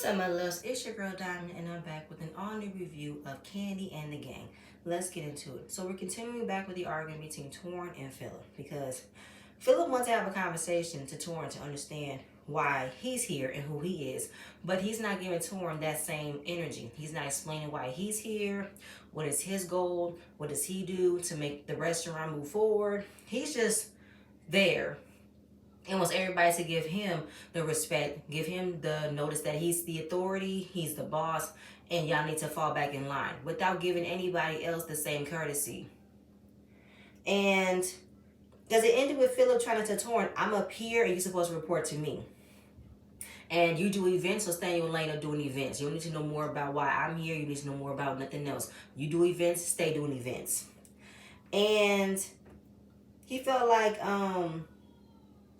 What's up, my loves? It's your girl Diamond, and I'm back with an all-new review of Kandi and the Gang. Let's get into it. So we're continuing back with the argument between Torn and Philip because Philip wants to have a conversation to Torn to understand why he's here and who he is, but he's not giving Torn that same energy. He's not explaining why he's here, what is his goal, what does he do to make the restaurant move forward. He's just there and wants everybody to give him the respect, give him the notice that he's the authority, he's the boss, and y'all need to fall back in line without giving anybody else the same courtesy. And does it end with Philip trying to tell Torn, I'm up here and you're supposed to report to me? And you do events, so stay in your lane of doing events. You don't need to know more about why I'm here. You need to know more about nothing else. You do events, stay doing events. And he felt like,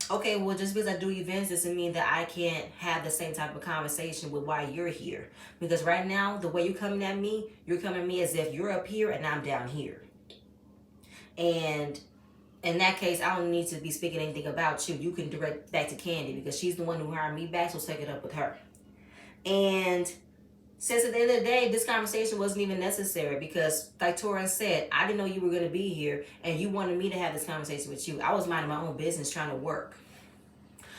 okay, well, just because I do events doesn't mean that I can't have the same type of conversation with why you're here. Because right now, the way you're coming at me, you're coming at me as if you're up here and I'm down here. And in that case, I don't need to be speaking anything about you. You can direct back to Kandi because she's the one who hired me back, so take it up with her. And since at the end of the day, this conversation wasn't even necessary because, like Torrin said, I didn't know you were going to be here and you wanted me to have this conversation with you. I was minding my own business trying to work.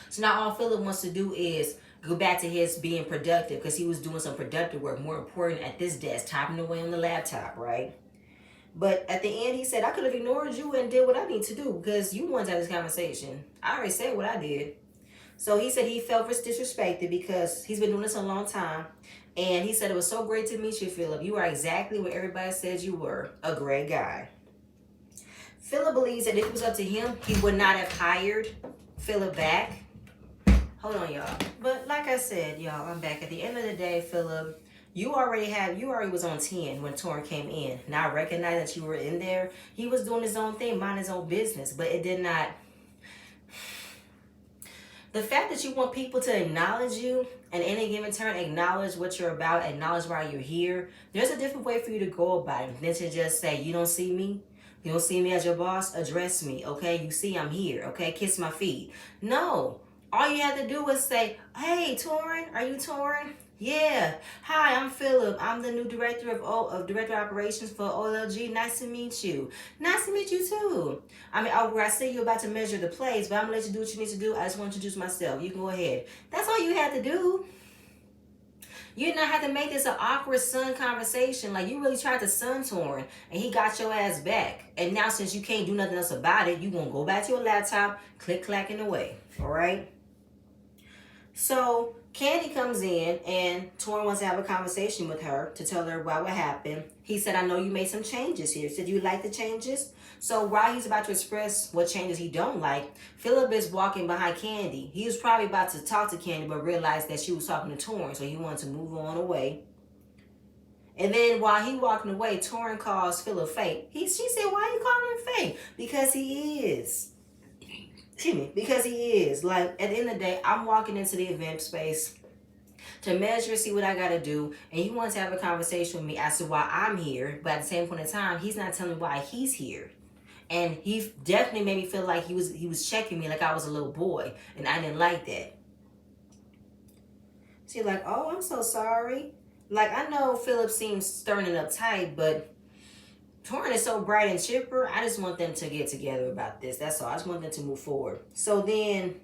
So now all Philip wants to do is go back to his being productive because he was doing some productive work, more important at this desk, typing away on the laptop, right? But at the end, he said, I could have ignored you and did what I need to do because you wanted to have this conversation. I already said what I did. So he said he felt disrespected because he's been doing this a long time. And he said, it was so great to meet you, Philip. You are exactly what everybody said you were, a great guy. Philip believes that if it was up to him, he would not have hired Philip back. Hold on, y'all. But like I said, y'all, I'm back. At the end of the day, Philip, you already was on 10 when Torrin came in. Now I recognize that you were in there. He was doing his own thing, minding his own business, but it did not. The fact that you want people to acknowledge you and in any given turn acknowledge what you're about, acknowledge why you're here, there's a different way for you to go about it than to just say, you don't see me? You don't see me as your boss? Address me, okay? You see I'm here, okay? Kiss my feet. No. All you have to do is say, hey, Torrin, are you Torrin? Yeah. Hi, I'm Philip. I'm the new director of director of operations for OLG. Nice to meet you. Nice to meet you too. I see you about to measure the plays, but I'm gonna let you do what you need to do. I just want to introduce myself. You can go ahead. That's all you had to do. You did not have to make this an awkward son conversation. Like, you really tried to son Torrin, and he got your ass back. And now since you can't do nothing else about it, you gonna go back to your laptop, click-clacking away. All right? So Kandi comes in and Torrin wants to have a conversation with her to tell her about what happened. He said, I know you made some changes here. He said, you like the changes? So while he's about to express what changes he don't like, Philip is walking behind Kandi. He was probably about to talk to Kandi, but realized that she was talking to Torrin, so he wanted to move on away. And then while he walking away, Torrin calls Philip fake. She said, why are you calling him fake? Because he is. Excuse me, because he is. Like, at the end of the day, I'm walking into the event space to measure, see what I got to do. And he wants to have a conversation with me as to why I'm here. But at the same point in time, he's not telling me why he's here. And he definitely made me feel like he was checking me like I was a little boy. And I didn't like that. She's like, oh, I'm so sorry. Like, I know Philip seems stern and uptight, but Torrin is so bright and chipper. I just want them to get together about this. That's all. I just want them to move forward. So then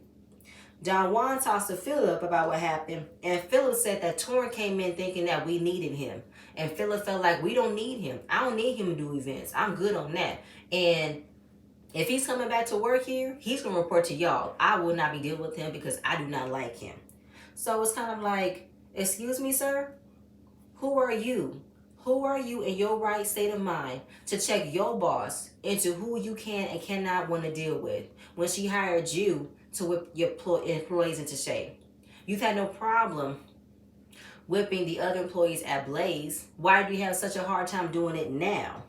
Don Juan talks to Philip about what happened. And Philip said that Torrin came in thinking that we needed him. And Philip felt like we don't need him. I don't need him to do events. I'm good on that. And if he's coming back to work here, he's going to report to y'all. I will not be dealing with him because I do not like him. So it's kind of like, excuse me, sir? Who are you? Who are you in your right state of mind to check your boss into who you can and cannot want to deal with when she hired you to whip your employees into shape? You've had no problem whipping the other employees at Blaze. Why do you have such a hard time doing it now?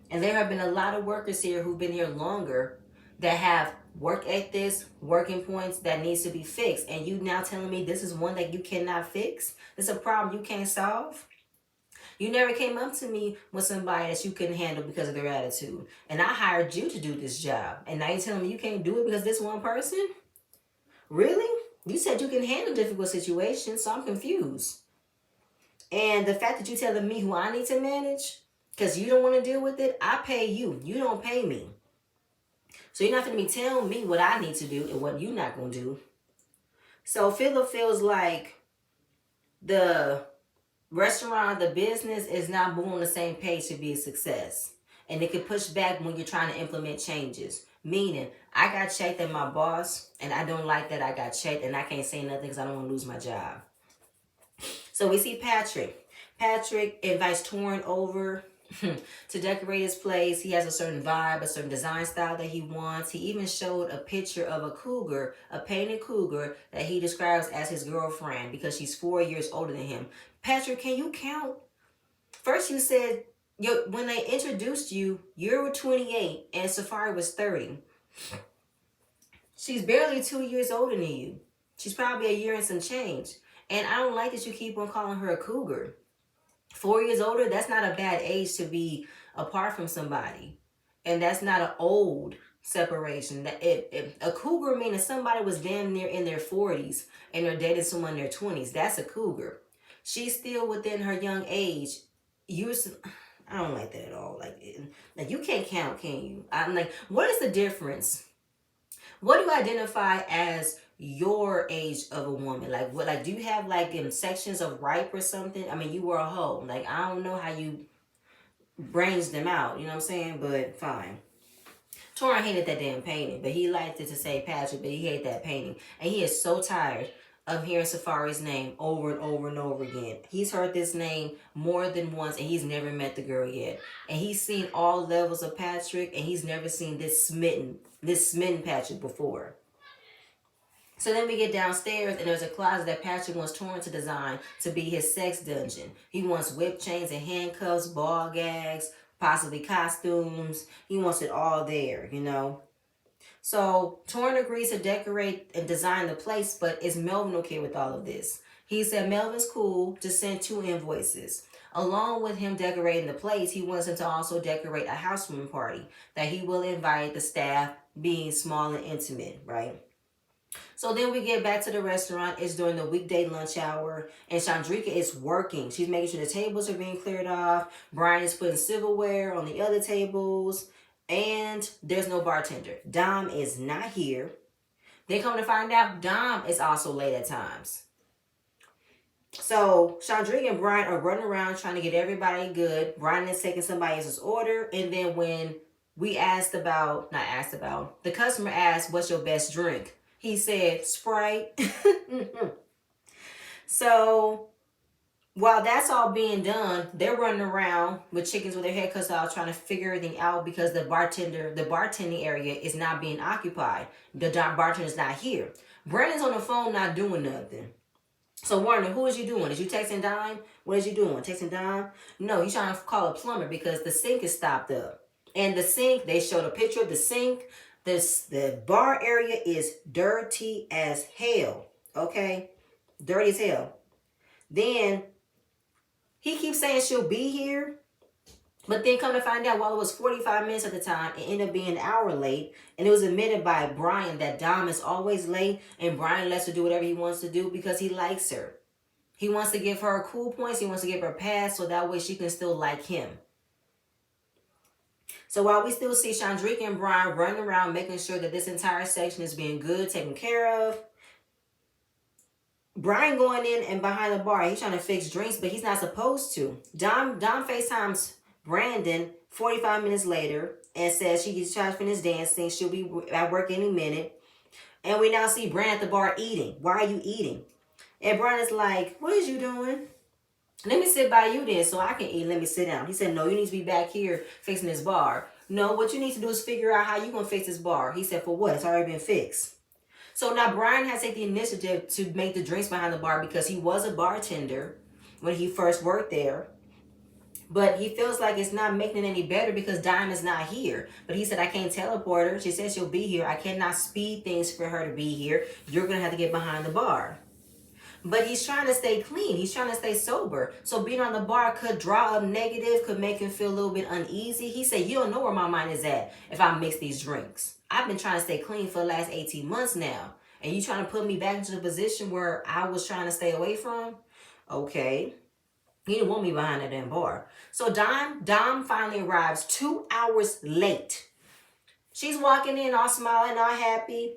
And there have been a lot of workers here who've been here longer that have work ethics, working points that needs to be fixed. And you now telling me this is one that you cannot fix? This is a problem you can't solve? You never came up to me with somebody that you couldn't handle because of their attitude. And I hired you to do this job. And now you're telling me you can't do it because this one person? Really? You said you can handle difficult situations, so I'm confused. And the fact that you telling me who I need to manage, because you don't want to deal with it, I pay you. You don't pay me. So you're not going to be telling me what I need to do and what you're not going to do. So Philip feels like the restaurant, the business is not moving on the same page to be a success. And it can push back when you're trying to implement changes. Meaning, I got checked at my boss, and I don't like that I got checked, and I can't say nothing because I don't want to lose my job. So we see Patrick. Patrick invites Torrin over to decorate his place. He has a certain vibe, a certain design style that he wants. He even showed a picture of a cougar, a painted cougar that he describes as his girlfriend because she's 4 years older than him. Patrick, can you count? First you said when they introduced you, you were 28 and Safari was 30. She's barely 2 years older than you. She's probably a year and some change. And I don't like that you keep on calling her a cougar. 4 years older, that's not a bad age to be apart from somebody. And that's not an old separation. A cougar means somebody was damn near in their 40s and they're dating someone in their 20s. That's a cougar. She's still within her young age. I don't like that at all. Like you can't count, can you? I'm like, what is the difference? What do you identify as your age of a woman? Like what? Like do you have like in sections of ripe or something? I mean, you were a hoe. Like I don't know how you range them out. You know what I'm saying? But fine. Torrin hated that damn painting, but he liked it to say Patrick, but he hated that painting, and he is so tired of hearing Safari's name over and over and over again. He's heard this name more than once, and he's never met the girl yet. And he's seen all levels of Patrick, and he's never seen this smitten Patrick before. So then we get downstairs, and there's a closet that Patrick wants Torrin to design to be his sex dungeon. He wants whip chains and handcuffs, ball gags, possibly costumes. He wants it all there, you know. So Torrin agrees to decorate and design the place, but is Melvin okay with all of this? He said Melvin's cool to send 2 invoices. Along with him decorating the place, he wants him to also decorate a housewarming party that he will invite the staff, being small and intimate, right? So then we get back to the restaurant. It's during the weekday lunch hour, and Chandrika is working. She's making sure the tables are being cleared off. Brian is putting silverware on the other tables. And there's no bartender. Dom is not here. They come to find out Dom is also late at times. So Chandrika and Brian are running around trying to get everybody good. Brian is taking somebody else's order. And then when we the customer asked, what's your best drink? He said, Sprite. So while that's all being done, they're running around with chickens with their head cut off trying to figure everything out because the bartending area is not being occupied. The bartender's not here. Brandon's on the phone not doing nothing. So Warner, who is you doing? Is you texting Dime? What is you doing? Texting Dime? No, he's trying to call a plumber because the sink is stopped up. And the sink, they showed a picture of the sink. The bar area is dirty as hell. Okay? Dirty as hell. Then he keeps saying she'll be here, but then come to find out, while it was 45 minutes at the time, it ended up being an hour late, and it was admitted by Brian that Dom is always late, and Brian lets her do whatever he wants to do because he likes her. He wants to give her cool points, he wants to give her a pass, so that way she can still like him. So while we still see Chandrika and Brian running around making sure that this entire section is being good, taken care of, Brian going in and behind the bar, he's trying to fix drinks, but he's not supposed to. Dom FaceTimes Brandon 45 minutes later and says she gets charged for this dancing. She'll be at work any minute. And we now see Brandon at the bar eating. Why are you eating? And Brandon's like, what is you doing? Let me sit by you then so I can eat. Let me sit down. He said, no, you need to be back here fixing this bar. No, what you need to do is figure out how you're going to fix this bar. He said, for what? It's already been fixed. So now Brian has to take the initiative to make the drinks behind the bar because he was a bartender when he first worked there. But he feels like it's not making it any better because Dime is not here. But he said, I can't teleport her. She says she'll be here. I cannot speed things for her to be here. You're going to have to get behind the bar. But he's trying to stay clean. He's trying to stay sober. So being on the bar could draw up negative, could make him feel a little bit uneasy. He said, you don't know where my mind is at if I mix these drinks. I've been trying to stay clean for the last 18 months now. And you trying to put me back into the position where I was trying to stay away from? Okay. He didn't want me behind that damn bar. So Dom finally arrives 2 hours late. She's walking in all smiling, all happy.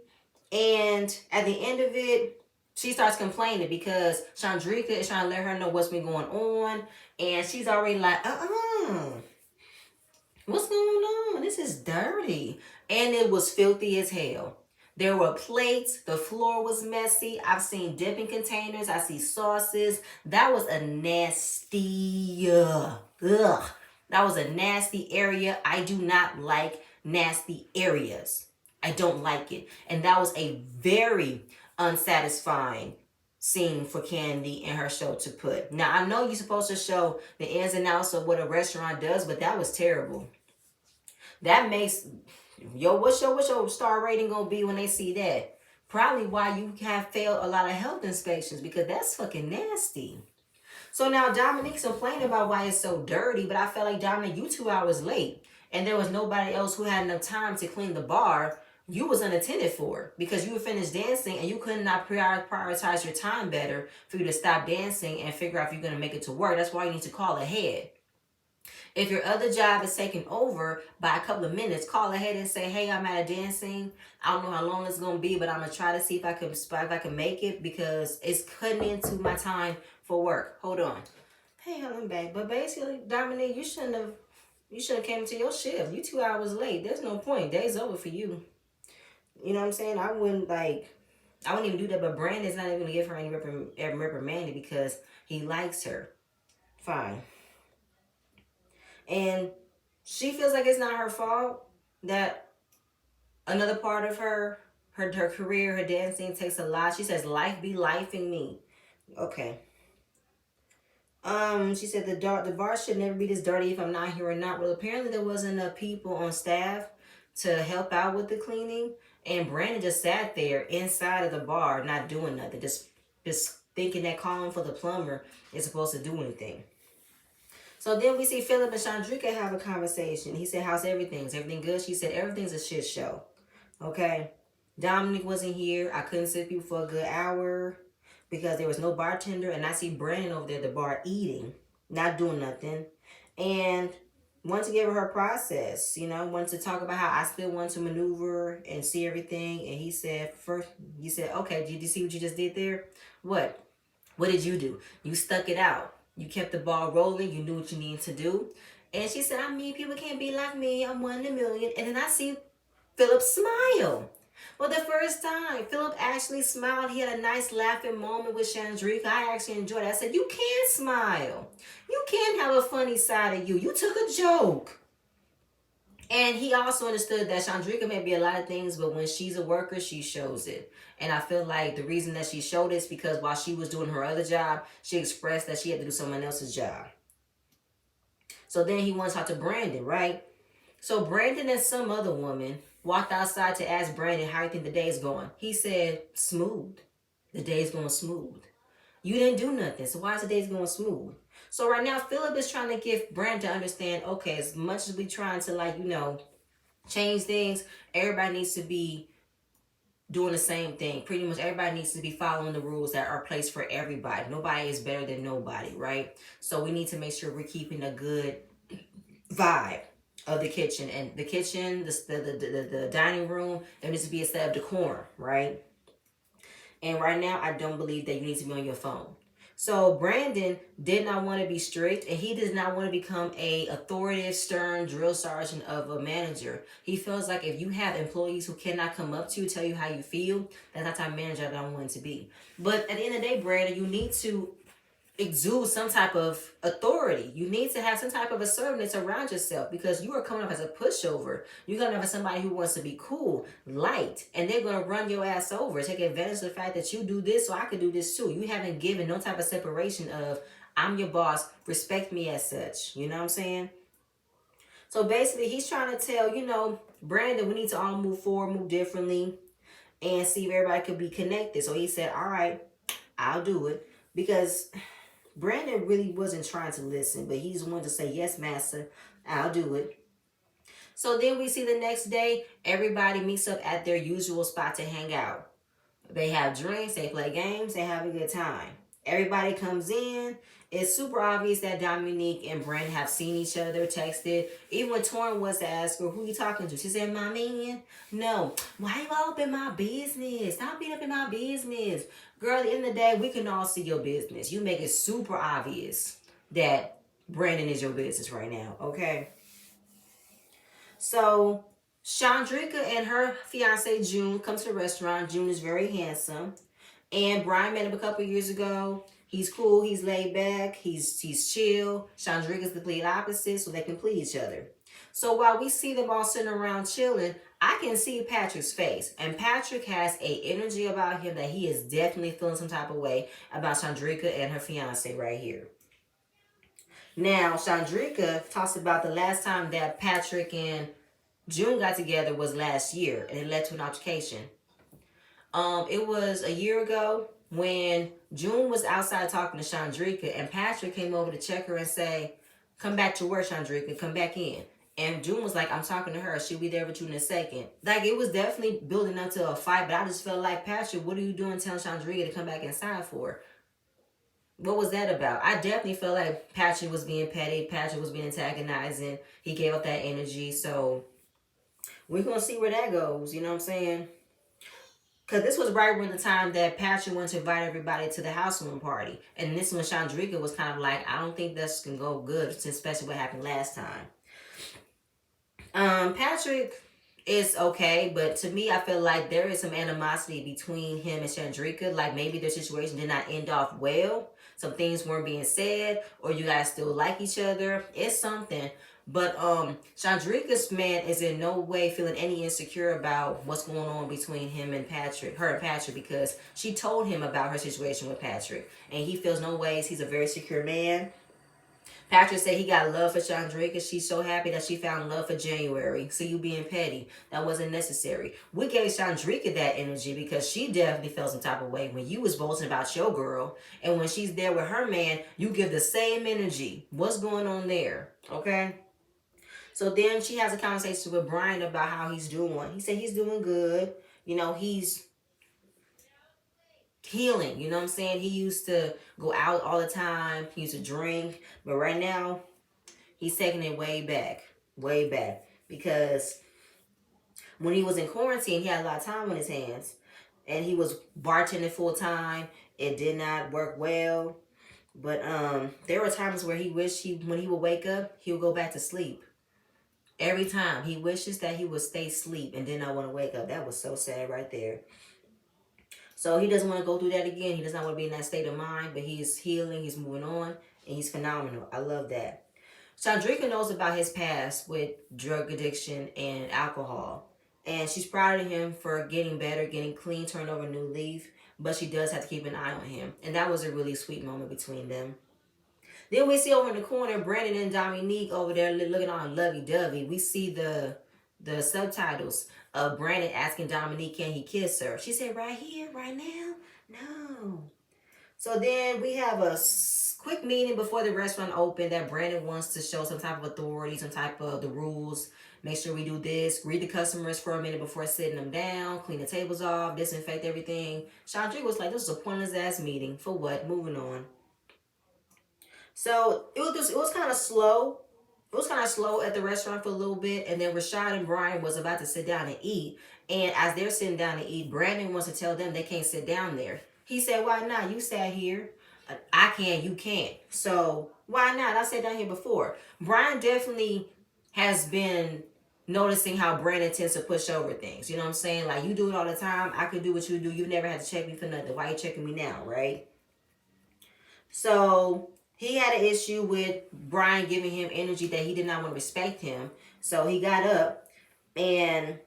And at the end of it, she starts complaining because Chandrika is trying to let her know what's been going on. And she's already like, what's going on? This is dirty. And it was filthy as hell. There were plates. The floor was messy. I've seen dipping containers. I see sauces. That was a nasty, ugh. That was a nasty area. I do not like nasty areas. I don't like it. And that was a very unsatisfying scene for Kandi and her show to put. Now, I know you're supposed to show the ins and outs of what a restaurant does, but that was terrible. That makes, what's your star rating gonna be when they see that? Probably why you have failed a lot of health inspections, because that's fucking nasty. So now Dominique's complaining about why it's so dirty, but I felt like, Dominique, you 2 hours late and there was nobody else who had enough time to clean the bar. You was unattended for because you were finished dancing and you could not prioritize your time better for you to stop dancing and figure out if you're going to make it to work. That's why you need to call ahead. If your other job is taken over by a couple of minutes, call ahead and say, hey, I'm at a dancing. I don't know how long it's going to be, but I'm going to try to see if I can make it because it's cutting into my time for work. Hold on. Hey, I'm back. But basically, Dominique, you shouldn't have came to your shift. You 2 hours late. There's no point. Day's over for you. You know what I'm saying? I wouldn't even do that, but Brandon's not even going to give her any reprimanding because he likes her. Fine. And she feels like it's not her fault that another part of her career, her dancing takes a lot. She says, life be lifing me. Okay. She said the bar should never be this dirty if I'm not here or not. Well, apparently there wasn't enough people on staff to help out with the cleaning. And Brandon just sat there inside of the bar, not doing nothing. Just thinking that calling for the plumber is supposed to do anything. So then we see Philip and Chandrika have a conversation. He said, how's everything? Is everything good? She said, everything's a shit show. Okay. Dominic wasn't here. I couldn't sit people for a good hour because there was no bartender. And I see Brandon over there at the bar eating, not doing nothing. And wanted to give her process, wanted to talk about how I still want to maneuver and see everything. And he said, okay, did you see what you just did there? What? What did you do? You stuck it out. You kept the ball rolling. You knew what you needed to do. And she said, people can't be like me. I'm 1 in a million. And then I see Philip smile. Well, the first time Philip actually smiled, he had a nice laughing moment with Chandrika. I actually enjoyed it. I said, you can smile. You can have a funny side of you. You took a joke. And he also understood that Chandrika may be a lot of things, but when she's a worker, she shows it. And I feel like the reason that she showed it is because while she was doing her other job, she expressed that she had to do someone else's job. So then he wants to talk to Brandon, right? So Brandon and some other woman walked outside to ask Brandon how you think the day's going. He said, smooth. The day's going smooth. You didn't do nothing, so why is the day's going smooth? So right now, Philip is trying to get Brandon to understand, okay, as much as we trying to, change things, everybody needs to be doing the same thing. Pretty much everybody needs to be following the rules that are placed for everybody. Nobody is better than nobody, right? So we need to make sure we're keeping a good vibe of the kitchen. And the kitchen, the dining room, there needs to be a set of decorum, right? And right now, I don't believe that you need to be on your phone. So Brandon did not want to be strict, and he does not want to become a authoritative, stern drill sergeant of a manager. He feels like if you have employees who cannot come up to you, tell you how you feel, that's not the type of manager that I want to be. But at the end of the day, Brandon, you need to exude some type of authority. You need to have some type of assertiveness around yourself because you are coming up as a pushover. You're coming up as somebody who wants to be cool, light, and they're going to run your ass over, take advantage of the fact that you do this so I could do this too. You haven't given no type of separation of, I'm your boss, respect me as such. You know what I'm saying? So basically, he's trying to tell, Brandon, we need to all move forward, move differently, and see if everybody could be connected. So he said, all right, I'll do it. Because Brandon really wasn't trying to listen, but he just wanted to say, yes, master, I'll do it. So then we see the next day, everybody meets up at their usual spot to hang out. They have drinks, they play games, they have a good time. Everybody comes in. It's super obvious that Dominique and Brent have seen each other, texted. Even when Torn was to ask her, who you talking to? She said, my man. No. Why you all up in my business? Stop being up in my business. Girl, at the end of the day, we can all see your business. You make it super obvious that Brandon is your business right now, okay? So Chandrika and her fiance June come to the restaurant. June is very handsome. And Brian met him a couple years ago. He's cool, he's laid back, he's chill. Chandrika's the complete opposite, so they can please each other. So while we see them all sitting around chilling, I can see Patrick's face. And Patrick has a energy about him that he is definitely feeling some type of way about Chandrika and her fiance right here. Now, Chandrika talks about the last time that Patrick and June got together was last year, and it led to an altercation. It was a year ago when June was outside talking to Chandrika, and Patrick came over to check her and say, "Come back to work, Chandrika. Come back in." And June was like, "I'm talking to her. She'll be there with you in a second." Like, it was definitely building up to a fight, but I just felt like, Patrick, what are you doing telling Chandrika to come back inside for? What was that about? I definitely felt like Patrick was being petty. Patrick was being antagonizing. He gave up that energy. So we're going to see where that goes. You know what I'm saying? Because this was right around the time that Patrick wanted to invite everybody to the housewarming party. And this one, Chandrika was kind of like, I don't think this can go good, especially what happened last time. Patrick is okay, but to me, I feel like there is some animosity between him and Chandrika. Like, maybe their situation did not end off well. Some things weren't being said, or you guys still like each other. It's something. But Chandrika's man is in no way feeling any insecure about what's going on between him and Patrick, her and Patrick, because she told him about her situation with Patrick, and he feels no ways. He's a very secure man. Patrick said he got love for Chandrika. She's so happy that she found love for January. See you being petty. That wasn't necessary. We gave Chandrika that energy because she definitely felt some type of way when you was boasting about your girl. And when she's there with her man, you give the same energy. What's going on there? Okay? So then she has a conversation with Brian about how he's doing. He said he's doing good. You know, he's healing. You know what I'm saying? He used to go out all the time. He used to drink. But right now, he's taking it way back. Way back. Because when he was in quarantine, he had a lot of time on his hands. And he was bartending full time. It did not work well. But there were times where he wished when he would wake up, he would go back to sleep. Every time he wishes that he would stay asleep and did not want to wake up. That was so sad right there. So he doesn't want to go through that again. He does not want to be in that state of mind, but he's healing, he's moving on, and he's phenomenal. I love that. Chandrika knows about his past with drug addiction and alcohol. And she's proud of him for getting better, getting clean, turning over a new leaf. But she does have to keep an eye on him. And that was a really sweet moment between them. Then we see over in the corner, Brandon and Dominique over there looking all lovey-dovey. We see the subtitles of Brandon asking Dominique, can he kiss her? She said, right here, right now? No. So then we have a quick meeting before the restaurant opened that Brandon wants to show some type of authority, some type of the rules. Make sure we do this. Greet the customers for a minute before sitting them down. Clean the tables off. Disinfect everything. Chandrika was like, this is a pointless ass meeting. For what? Moving on. So it was kind of slow. It was kind of slow at the restaurant for a little bit, and then Rashad and Brian was about to sit down and eat. And as they're sitting down to eat, Brandon wants to tell them they can't sit down there. He said, why not? You sat here. I can, you can't. So why not? I sat down here before. Brian definitely has been noticing how Brandon tends to push over things. You know what I'm saying? Like, you do it all the time. I could do what you do. You never had to check me for nothing. Why are you checking me now, right? So he had an issue with Brian giving him energy that he did not want to respect him. So he got up, and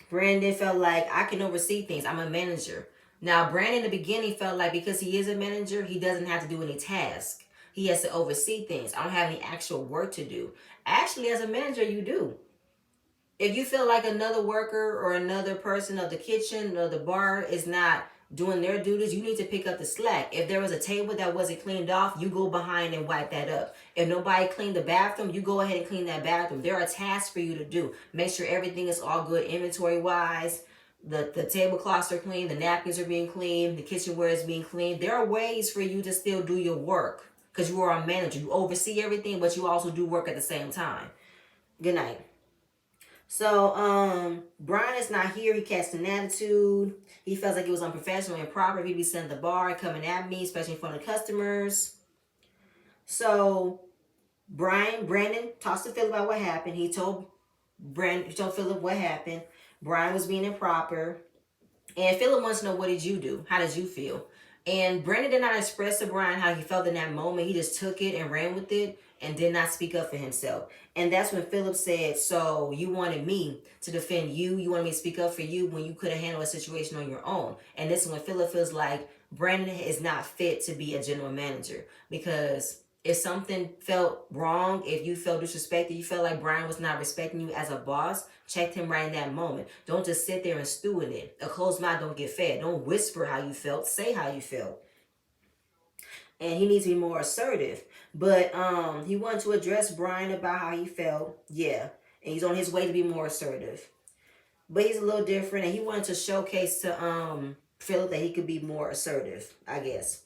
Brandon felt like, I can oversee things. I'm a manager. Now, Brandon in the beginning felt like because he is a manager, he doesn't have to do any task. He has to oversee things. I don't have any actual work to do. Actually, as a manager, you do. If you feel like another worker or another person of the kitchen or the bar is not doing their duties, you need to pick up the slack. If there was a table that wasn't cleaned off, you go behind and wipe that up. If nobody cleaned the bathroom, you go ahead and clean that bathroom. There are tasks for you to do. Make sure everything is all good inventory-wise. The tablecloths are clean, the napkins are being cleaned, the kitchenware is being cleaned. There are ways for you to still do your work because you are a manager. You oversee everything, but you also do work at the same time. Good night. So, Brian is not here. He cast an attitude. He felt like it was unprofessional and improper. He'd be sitting at the bar coming at me, especially in front of customers. So, Brandon talks to Philip about what happened. He told Philip what happened. Brian was being improper. And Philip wants to know, what did you do? How did you feel? And Brandon did not express to Brian how he felt in that moment. He just took it and ran with it and did not speak up for himself. And that's when Philip said, so you wanted me to defend you? You wanted me to speak up for you when you could have handled a situation on your own? And this is when Philip feels like Brandon is not fit to be a general manager, because if something felt wrong, if you felt disrespected, you felt like Brian was not respecting you as a boss, check him right in that moment. Don't just sit there and stew in it. A closed mouth don't get fed. Don't whisper how you felt. Say how you felt. And he needs to be more assertive. But he wanted to address Brian about how he felt. Yeah. And he's on his way to be more assertive. But he's a little different, and he wanted to showcase to Philip that he could be more assertive, I guess.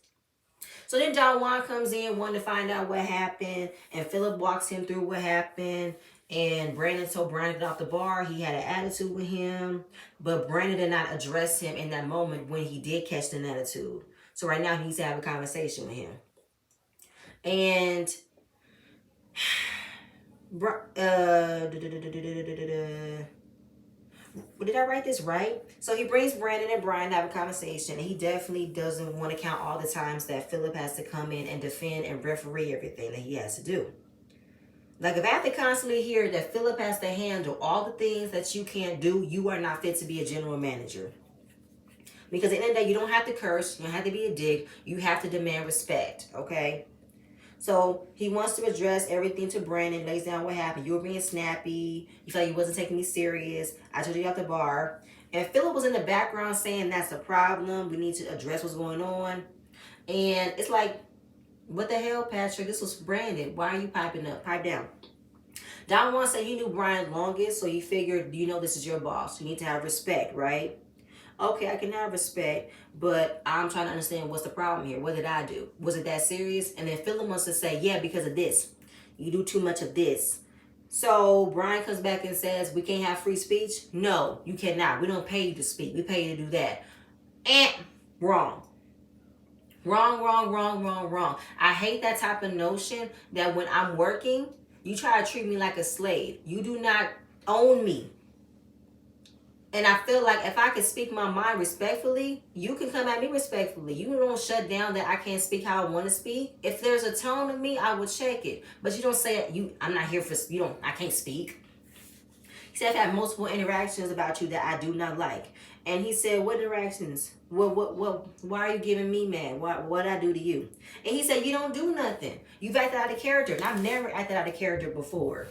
So then Don Juan comes in, wanting to find out what happened, and Philip walks him through what happened. And Brandon told Brian to get off the bar. He had an attitude with him, but Brandon did not address him in that moment when he did catch an attitude. So right now he needs to have a conversation with him. And did I write this right? So he brings Brandon and Brian to have a conversation, and he definitely doesn't want to count all the times that Philip has to come in and defend and referee everything that he has to do. Like, if I have to constantly hear that Philip has to handle all the things that you can't do, you are not fit to be a general manager. Because at the end of the day, you don't have to curse, you don't have to be a dick, you have to demand respect, okay? So he wants to address everything to Brandon, lays down what happened. You were being snappy. You felt like you wasn't taking me serious. I told you at the bar. And Philip was in the background saying that's the problem. We need to address what's going on. And it's like, what the hell, Patrick? This was Brandon. Why are you piping up? Pipe down. Don Juan said he knew Brian longest, so he figured, this is your boss. You need to have respect, right? Okay, I can have respect, but I'm trying to understand what's the problem here. What did I do? Was it that serious? And then Philip wants to say, yeah, because of this. You do too much of this. So Brian comes back and says, we can't have free speech? No, you cannot. We don't pay you to speak. We pay you to do that. And wrong. Wrong. I hate that type of notion that when I'm working, you try to treat me like a slave. You do not own me. And I feel like if I can speak my mind respectfully, you can come at me respectfully. You don't shut down that I can't speak how I want to speak. If there's a tone of me, I will check it. But you don't say, I'm not here for, I can't speak. He said, I've had multiple interactions about you that I do not like. And he said, what interactions? Why are you giving me mad? What did I do to you? And he said, you don't do nothing. You've acted out of character. And I've never acted out of character before.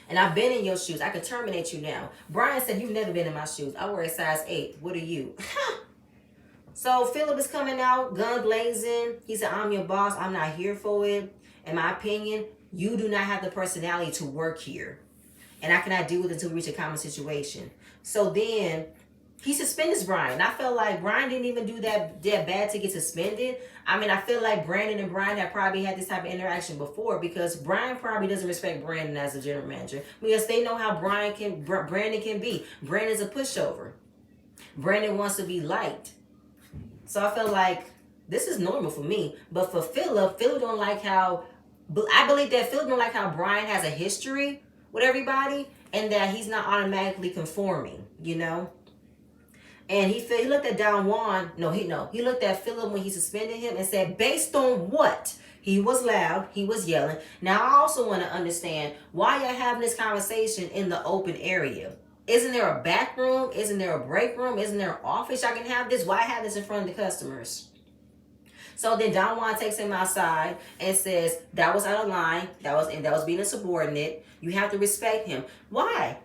And I've been in your shoes. I can terminate you now. Brian said, you've never been in my shoes. I wear a size 8. What are you? So Philip is coming out, gun blazing. He said, I'm your boss. I'm not here for it. In my opinion, you do not have the personality to work here. And I cannot deal with it until we reach a common situation. So then he suspends Brian. I felt like Brian didn't even do that bad to get suspended. I feel like Brandon and Brian have probably had this type of interaction before, because Brian probably doesn't respect Brandon as a general manager, because they know how Brandon can be. Brandon's a pushover. Brandon wants to be liked. So I feel like this is normal for me. But for Philip don't like how, I believe that Philip don't like how Brian has a history with everybody, and that he's not automatically conforming, And he looked at Don Juan. He looked at Philip when he suspended him and said, based on what? He was loud. He was yelling. Now, I also want to understand why you're having this conversation in the open area. Isn't there a back room? Isn't there a break room? Isn't there an office I can have this? Why have this in front of the customers? So then Don Juan takes him outside and says, that was out of line. That was being a subordinate. You have to respect him. Why?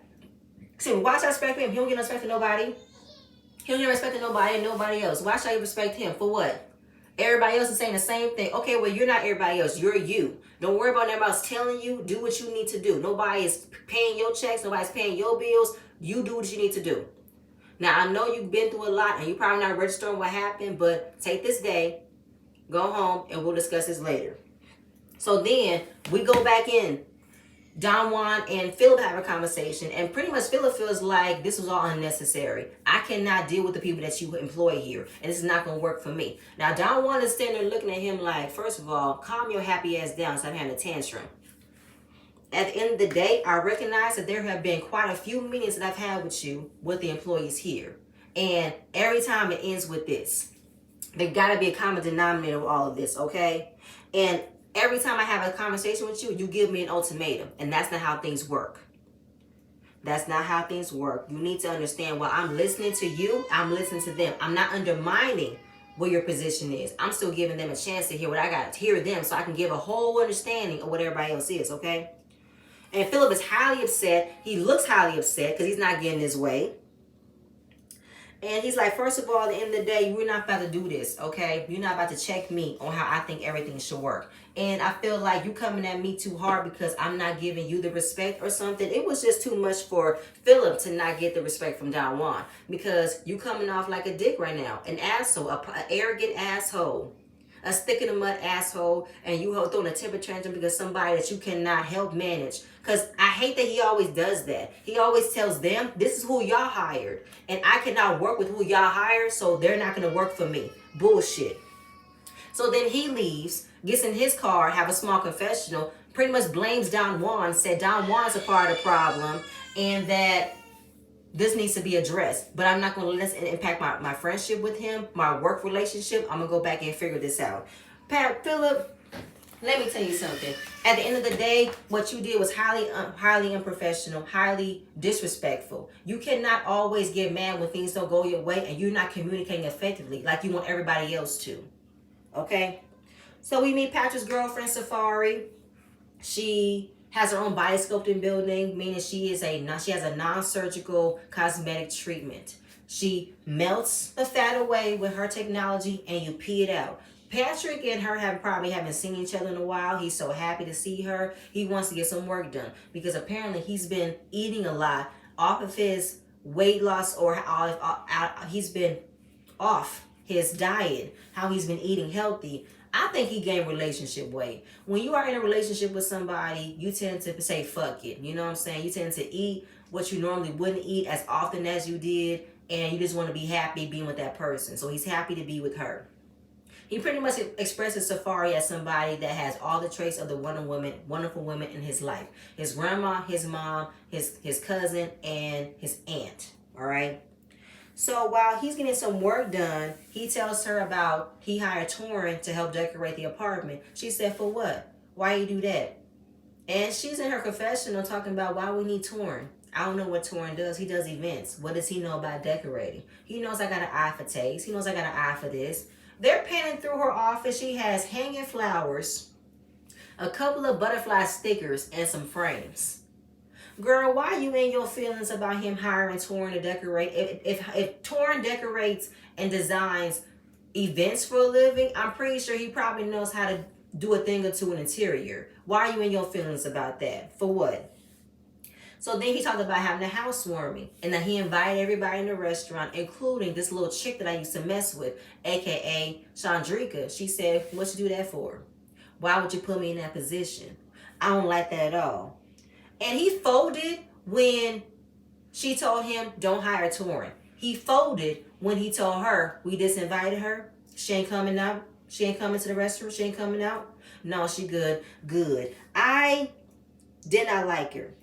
See, why should I respect him? He don't get no respect to nobody. He don't get respect to nobody and nobody else. Why should I respect him? For what? Everybody else is saying the same thing. Okay, well, you're not everybody else. You're you. Don't worry about everybody else telling you. Do what you need to do. Nobody is paying your checks. Nobody's paying your bills. You do what you need to do. Now, I know you've been through a lot and you're probably not registering what happened, but take this day, go home, and we'll discuss this later. So then we go back in. Don Juan and Philip have a conversation, and pretty much Philip feels like this was all unnecessary. I cannot deal with the people that you employ here, and this is not going to work for me. Now, Don Juan is standing there looking at him like, first of all, calm your happy ass down so I'm having a tantrum. At the end of the day, I recognize that there have been quite a few meetings that I've had with you, with the employees here. And every time it ends with this. There got to be a common denominator of all of this, okay? And every time I have a conversation with you, you give me an ultimatum. And that's not how things work. That's not how things work. You need to understand, while I'm listening to you, I'm listening to them. I'm not undermining what your position is. I'm still giving them a chance to hear what I got to hear them, so I can give a whole understanding of what everybody else is, okay? And Philip is highly upset. He looks highly upset because he's not getting his way. And he's like, first of all, at the end of the day, we're not about to do this, okay? You're not about to check me on how I think everything should work. And I feel like you coming at me too hard because I'm not giving you the respect or something. It was just too much for Philip to not get the respect from Don Juan, because you coming off like a dick right now, an asshole, an arrogant asshole, a stick in the mud asshole, and you throwing a temper tantrum because somebody that you cannot help manage. Because I hate that he always does that. He always tells them, this is who y'all hired, and I cannot work with who y'all hired, so they're not going to work for me. Bullshit. So then he leaves, gets in his car, have a small confessional, pretty much blames Don Juan, said Don Juan's a part of the problem, and that this needs to be addressed. But I'm not going to let it impact my friendship with him, my work relationship. I'm going to go back and figure this out. Philip, let me tell you something. At the end of the day, what you did was highly unprofessional, highly disrespectful. You cannot always get mad when things don't go your way and you're not communicating effectively like you want everybody else to. Okay? So we meet Patrick's girlfriend, Safari. She has her own body sculpting building, meaning she has a non-surgical cosmetic treatment. She melts the fat away with her technology and you pee it out. Patrick and her probably haven't seen each other in a while. He's so happy to see her. He wants to get some work done because apparently he's been eating a lot off of his weight loss, or he's been off his diet, how he's been eating healthy. I think he gained relationship weight. When you are in a relationship with somebody, you tend to say fuck it. You know what I'm saying? You tend to eat what you normally wouldn't eat as often as you did, and you just want to be happy being with that person. So he's happy to be with her. He pretty much expresses Safari as somebody that has all the traits of the wonderful women in his life. His grandma, his mom, his cousin, and his aunt. All right? So while he's getting some work done, he tells her about he hired Torrin to help decorate the apartment. She said, for what? Why you do that? And she's in her confessional talking about why we need Torrin. I don't know what Torrin does. He does events. What does he know about decorating? He knows I got an eye for taste. He knows I got an eye for this. They're panning through her office. She has hanging flowers, a couple of butterfly stickers, and some frames. Girl, why are you in your feelings about him hiring Torrin to decorate? If Torrin decorates and designs events for a living, I'm pretty sure he probably knows how to do a thing or two in interior. Why are you in your feelings about that? For what? So then he talked about having a housewarming, and that he invited everybody in the restaurant, including this little chick that I used to mess with, aka Chandrika. She said, what you do that for? Why would you put me in that position? I don't like that at all. And he folded when she told him, don't hire Torrin. He folded when he told her, we disinvited her. She ain't coming out. She ain't coming to the restaurant. She ain't coming out. No, she good. Good. I did not like her.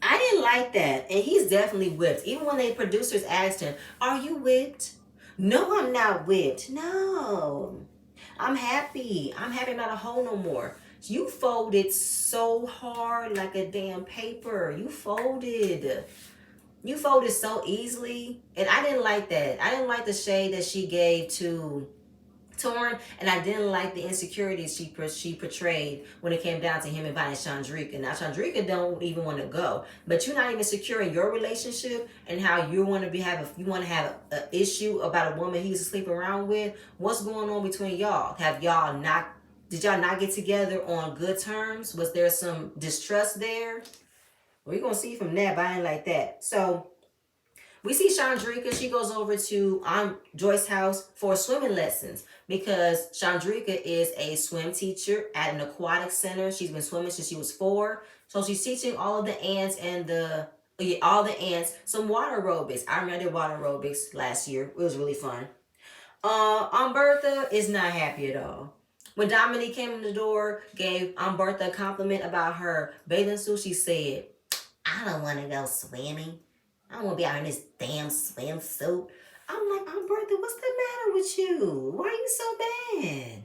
I didn't like that. And he's definitely whipped. Even when the producers asked him, are you whipped? No, I'm not whipped. No. I'm happy. I'm happy. I'm not a hoe no more. You folded so hard like a damn paper. You folded. You folded so easily. And I didn't like that. I didn't like the shade that she gave to Torrin, and I didn't like the insecurities she portrayed when it came down to him inviting Chandrika. Now, Chandrika don't even want to go, but you're not even secure in your relationship and how you want to have an issue about a woman he used to sleep around with. What's going on between y'all? Did y'all not get together on good terms? Was there some distrust there? We're gonna see from that, but I ain't like that. So, we see Chandrika. She goes over to Aunt Joyce's house for swimming lessons because Chandrika is a swim teacher at an aquatic center. She's been swimming since she was 4. So she's teaching all of the ants and all the ants some water aerobics. I remember I did water aerobics last year. It was really fun. Aunt Bertha is not happy at all. When Dominique came in the door, gave Aunt Bertha a compliment about her bathing suit, she said, I don't want to go swimming. I don't want to be out in this damn swimsuit. I'm like, Aunt Bertha, what's the matter with you? Why are you so bad?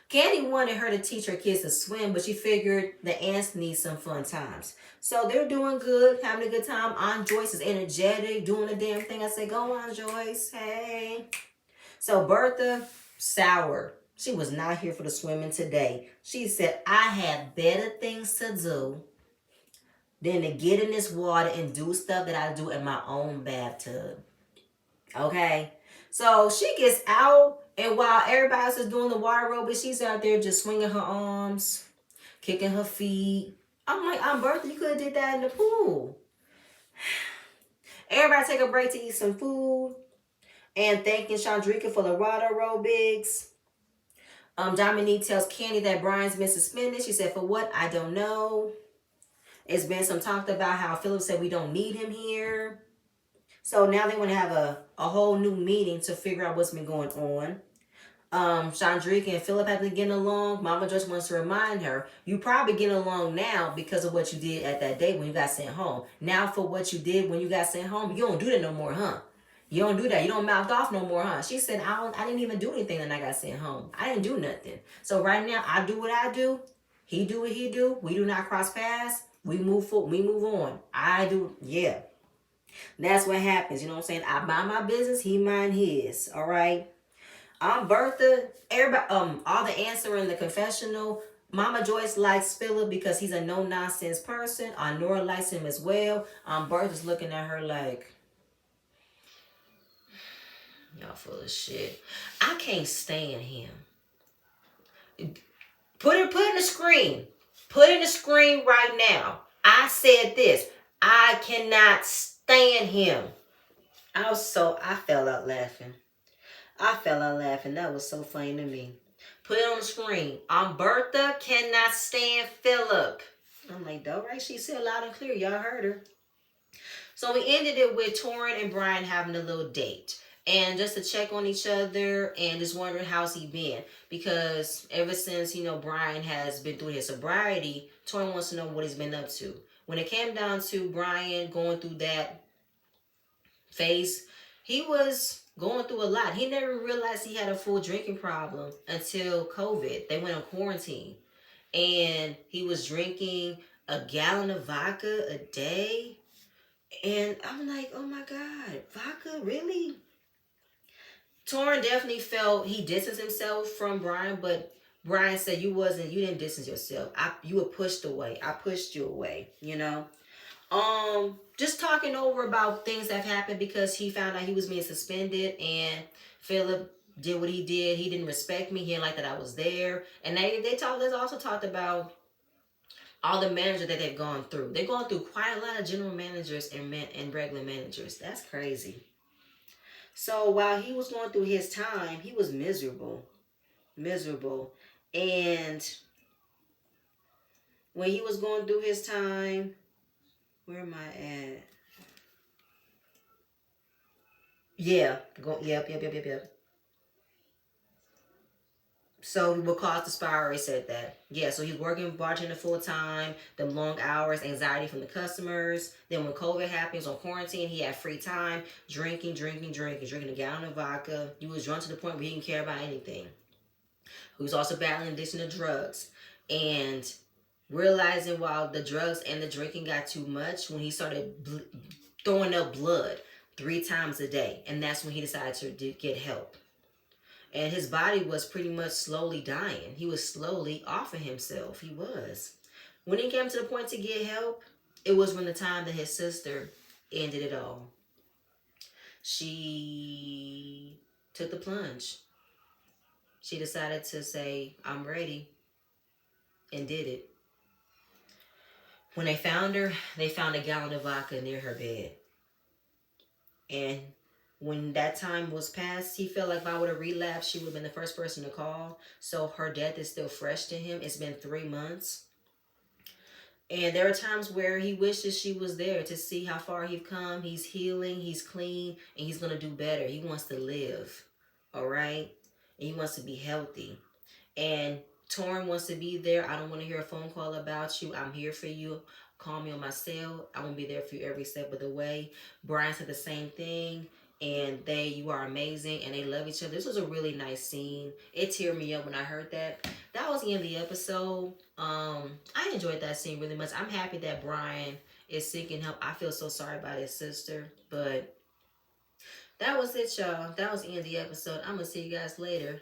Kandi wanted her to teach her kids to swim, but she figured the ants need some fun times. So they're doing good, having a good time. Aunt Joyce is energetic, doing the damn thing. I said, go on, Joyce. Hey. So Bertha, sour. She was not here for the swimming today. She said, I have better things to do than to get in this water and do stuff that I do in my own bathtub. Okay? So she gets out, and while everybody else is doing the water aerobics, she's out there just swinging her arms, kicking her feet. I'm like, Aunt Bertha, you could have did that in the pool. Everybody take a break to eat some food and thanking Chandrika for the water aerobics. Dominique tells Kandi that Brian's been suspended. She said, for what? I don't know. It's been some talk about how Philip said we don't need him here. So now they want to have a whole new meeting to figure out what's been going on. Chandrika and Philip have been getting along. Mama just wants to remind her, you probably getting along now because of what you did at that day when you got sent home. Now for what you did when you got sent home, you don't do that no more, huh? You don't do that. You don't mouth off no more, huh? She said, I didn't even do anything when I got sent home. I didn't do nothing. So right now, I do what I do. He do what he do. We do not cross paths. We move forward. We move on. I do, yeah. That's what happens. You know what I'm saying? I mind my business. He mind his. All right. I'm Bertha. Everybody, all the answer in the confessional. Mama Joyce likes Philip because he's a no-nonsense person. Nora likes him as well. Bertha's looking at her like, y'all full of shit. I can't stand him. Put in the screen. Put in the screen right now. I said this. I cannot stand him. I fell out laughing. That was so funny to me. Put it on the screen. Bertha cannot stand Philip. I'm like, all right, she said loud and clear. Y'all heard her. So we ended it with Torrin and Brian having a little date. And just to check on each other and just wondering how's he been. Because ever since, Brian has been through his sobriety, Torrin wants to know what he's been up to. When it came down to Brian going through that phase, he was going through a lot. He never realized he had a full drinking problem until COVID. They went on quarantine. And he was drinking a gallon of vodka a day. And I'm like, oh my God, vodka, really? Torrin definitely felt he distanced himself from Brian, but Brian said you didn't distance yourself. You were pushed away. I pushed you away, Just talking over about things that have happened because he found out he was being suspended and Philip did what he did. He didn't respect me. He didn't like that I was there. And they also talked about all the managers that they've gone through. They've gone through quite a lot of general managers and regular managers. That's crazy. So while he was going through his time, he was miserable. And when he was going through his time, where am I at? Yeah. Yep. So what caused the spiral, he said that. Yeah, so he's working bartender full time, them long hours, anxiety from the customers. Then when COVID happens on quarantine, he had free time, drinking a gallon of vodka. He was drunk to the point where he didn't care about anything. He was also battling addiction to drugs. And realizing while the drugs and the drinking got too much, when he started throwing up blood 3 times a day. And that's when he decided to get help. And his body was pretty much slowly dying. He was slowly offing himself. He was. When it came to the point to get help, it was when the time that his sister ended it all. She took the plunge. She decided to say, I'm ready, and did it. When they found her, they found a gallon of vodka near her bed. And when that time was passed, he felt like if I would have relapsed, she would have been the first person to call. So her death is still fresh to him. It's been 3 months. And there are times where he wishes she was there to see how far he's come. He's healing, he's clean, and he's going to do better. He wants to live, all right? And he wants to be healthy. And Torn wants to be there. I don't want to hear a phone call about you. I'm here for you. Call me on my cell. I won't be there for you every step of the way. Brian said the same thing. And you are amazing, and they love each other. This was a really nice scene. It teared me up when I heard that. That was the end of the episode. I enjoyed that scene really much. I'm happy that Brian is seeking help. I feel so sorry about his sister, but that was it, y'all. That was the end of the episode. I'm gonna see you guys later.